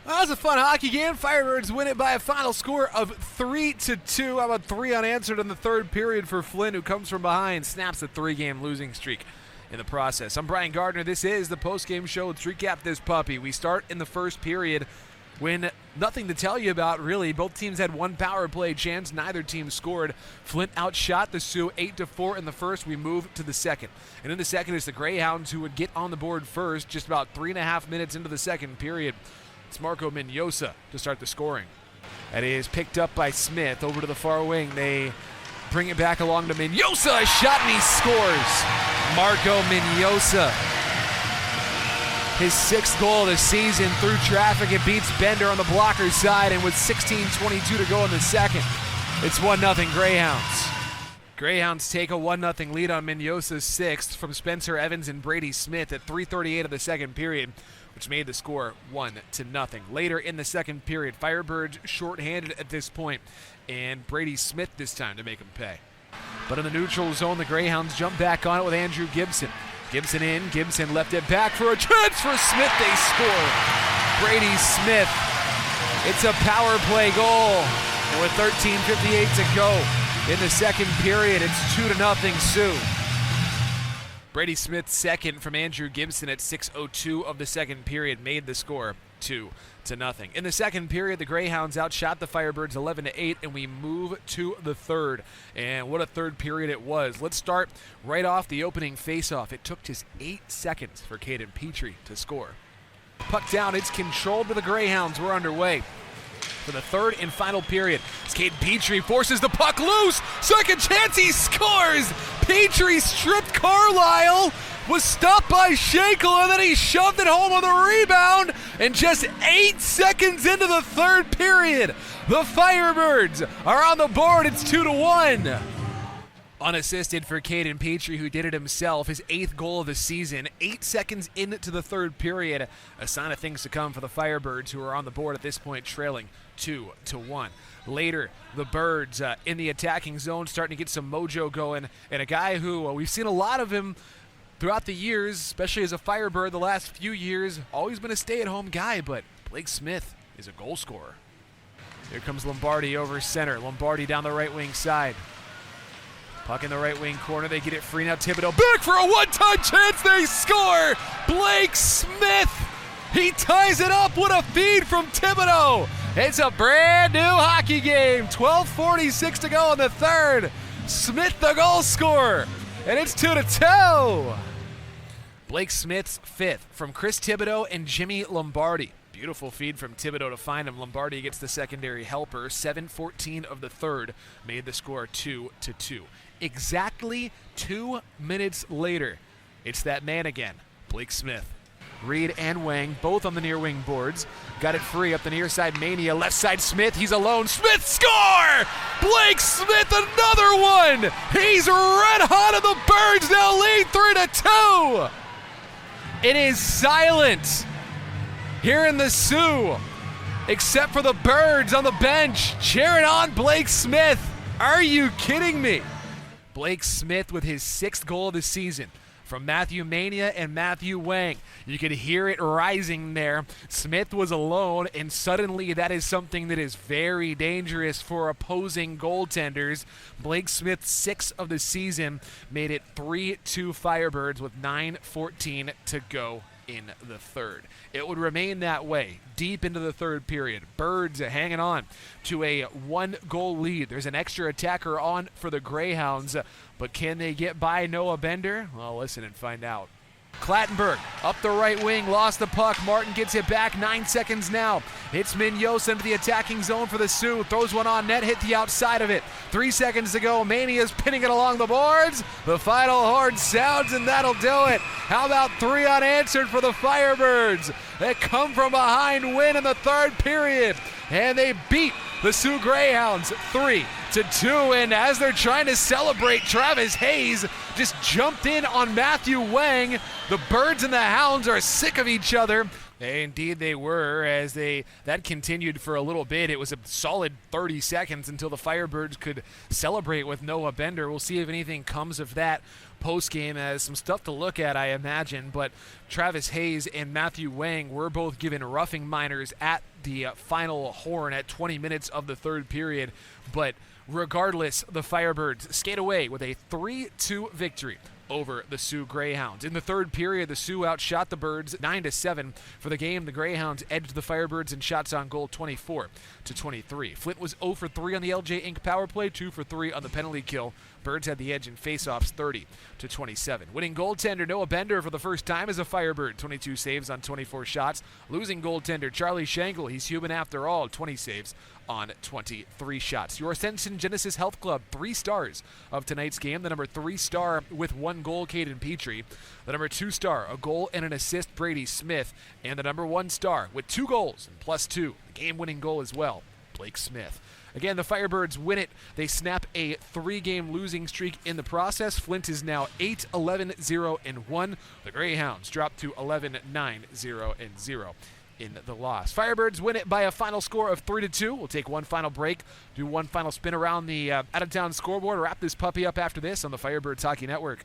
That was a fun hockey game. Firebirds win it by a final score of 3-2. How about 3 unanswered in the third period for Flint, who comes from behind, snaps a 3-game losing streak in the process. I'm Brian Gardner. This is the postgame show. Let's recap this puppy. We start in the first period when nothing to tell you about, really. Both teams had one power play chance. Neither team scored. Flint outshot the Sioux 8-4 in the first. We move to the second. And in the second, it's the Greyhounds who would get on the board first, just about 3.5 minutes into the second period. It's Marco Mignosa to start the scoring. That is picked up by Smith over to the far wing. They bring it back along to Mignosa. A shot and he scores. Marco Mignosa. His 6th goal of the season through traffic. It beats Bender on the blocker side, and with 16:22 to go in the second, it's 1-0 Greyhounds. Greyhounds take a 1-0 lead on Mignosa's 6th from Spencer Evans and Brady Smith at 3:38 of the second period, which made the score 1-0. Later in the second period, Firebirds shorthanded at this point, and Brady Smith this time to make him pay. But in the neutral zone, the Greyhounds jump back on it with Andrew Gibson. Gibson in, Gibson left it back for a chance for Smith. They score. Brady Smith. It's a power play goal. And with 13:58 to go in the second period, it's 2-0 Sioux. Brady Smith's second from Andrew Gibson at 6:02 of the second period made the score 2-0. In the second period, the Greyhounds outshot the Firebirds 11-8, and we move to the third. And what a third period it was. Let's start right off the opening faceoff. It took just 8 seconds for Caden Petrie to score. Puck down, it's controlled by the Greyhounds. We're underway for the third and final period. As Caden Petrie forces the puck loose. Second chance, he scores! Petrie stripped Carlisle, was stopped by Shankle, and then he shoved it home on the rebound. And just 8 seconds into the third period, the Firebirds are on the board. It's 2-1. Unassisted for Caden Petrie, who did it himself, his 8th goal of the season. 8 seconds into the third period, a sign of things to come for the Firebirds, who are on the board at this point, trailing 2-1. Later, the Birds in the attacking zone, starting to get some mojo going, and a guy who we've seen a lot of him throughout the years, especially as a Firebird the last few years, always been a stay-at-home guy, but Blake Smith is a goal scorer. Here comes Lombardi over center. Lombardi down the right wing side. Puck in the right wing corner. They get it free now. Thibodeau back for a one-time chance. They score. Blake Smith. He ties it up. What a feed from Thibodeau. It's a brand new hockey game. 12:46 to go in the third. Smith the goal scorer. And it's 2-2. Blake Smith's 5th from Chris Thibodeau and Jimmy Lombardi. Beautiful feed from Thibodeau to find him. Lombardi gets the secondary helper. 7:14 of the third made the score 2-2. Exactly 2 minutes later, it's that man again, Blake Smith. Reed and Wang, both on the near wing boards. Got it free up the near side. Mania, left side Smith. He's alone. Smith score! Blake Smith, another one! He's red hot, and the Birds now lead 3-2. It is silent here in the Sioux, except for the Birds on the bench cheering on Blake Smith. Are you kidding me? Blake Smith with his 6th goal of the season from Matthew Mania and Matthew Wang. You could hear it rising there. Smith was alone, and suddenly that is something that is very dangerous for opposing goaltenders. Blake Smith's 6th of the season made it 3-2 Firebirds with 9:14 to go in the third. It would remain that way deep into the third period. Birds hanging on to a 1-goal lead. There's an extra attacker on for the Greyhounds, but can they get by Noah Bender? Well, listen and find out. Clattenburg up the right wing, lost the puck. Martin gets it back, 9 seconds now. It's Mignosa into the attacking zone for the Sioux. Throws one on net, hit the outside of it. 3 seconds to go. Mania's pinning it along the boards. The final horn sounds, and that'll do it. How about 3 unanswered for the Firebirds? They come from behind, win in the third period, and they beat the Sioux Greyhounds 3-2. And as they're trying to celebrate, Travis Hayes just jumped in on Matthew Wang. The Birds and the Hounds are sick of each other. Indeed they were, as that continued for a little bit. It was a solid 30 seconds until the Firebirds could celebrate with Noah Bender. We'll see if anything comes of that post-game, as some stuff to look at, I imagine. But Travis Hayes and Matthew Wang were both given roughing minors at the final horn at 20 minutes of the third period. But regardless, the Firebirds skate away with a 3-2 victory over the Sioux Greyhounds. In the third period, the Sioux outshot the Birds 9-7. For the game, the Greyhounds edged the Firebirds in shots on goal 24-23. Flint was 0 for 3 on the LJ Inc. power play, 2 for 3 on the penalty kill. Birds had the edge in faceoffs 30-27. Winning goaltender Noah Bender for the first time as a Firebird, 22 saves on 24 shots. Losing goaltender Charlie Schenkel, he's human after all, 20 saves on 23 shots. Your Ascension Genesis Health Club, 3 stars of tonight's game. The number 3 star with 1 goal, Caden Petrie. The number 2 star, a goal and an assist, Brady Smith. And the number 1 star with 2 goals and +2, the game-winning goal as well, Blake Smith. Again, the Firebirds win it. They snap a 3-game losing streak in the process. Flint is now 8-11-0-1. The Greyhounds drop to 11-9-0-0 in the loss. Firebirds win it by a final score of 3-2. We'll take one final break, do one final spin around the out-of-town scoreboard, wrap this puppy up after this on the Firebirds Hockey Network.